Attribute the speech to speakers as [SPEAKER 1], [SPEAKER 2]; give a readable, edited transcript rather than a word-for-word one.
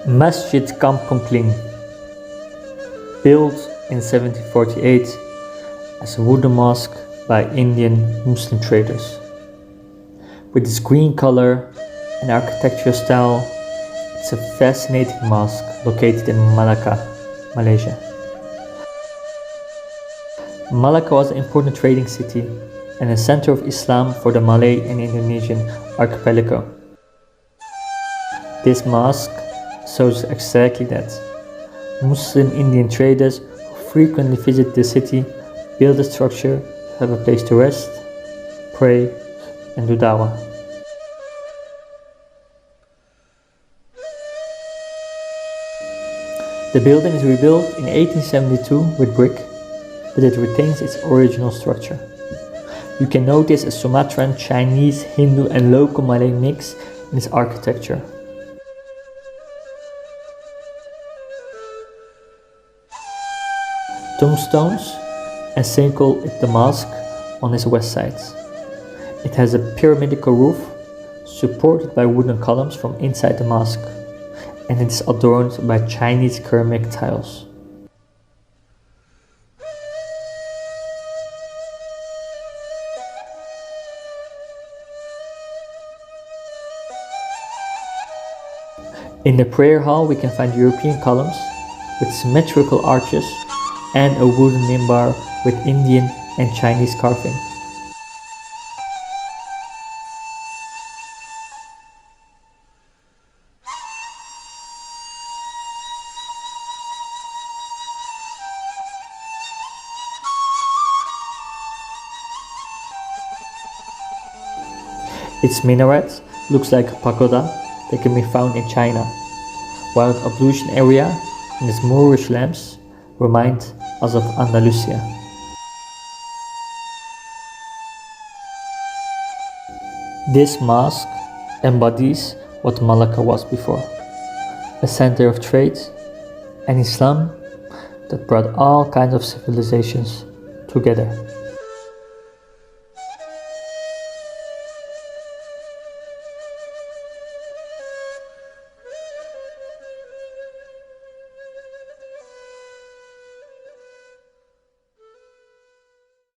[SPEAKER 1] Masjid Kampung Kling, built in 1748 as a wooden mosque by Indian Muslim traders. With its green color and architectural style, it's a fascinating mosque located in Malacca, Malaysia. Malacca was an important trading city and a center of Islam for the Malay and Indonesian archipelago. This mosque shows exactly that. Muslim Indian traders who frequently visit the city build a structure to have a place to rest, pray, and do dawah. The building is rebuilt in 1872 with brick, but it retains its original structure. You can notice a Sumatran, Chinese, Hindu, and local Malay mix in its architecture. Tombstones encircle the mosque on its west side. It has a pyramidical roof supported by wooden columns from inside the mosque, and it is adorned by Chinese ceramic tiles. In the prayer hall we can find European columns with symmetrical arches and a wooden minbar with Indian and Chinese carving. Its minaret looks like a pagoda that can be found in China, while the ablution area and its Moorish lamps remind us of Andalusia. This mosque embodies what Malacca was before, a center of trade and Islam that brought all kinds of civilizations together.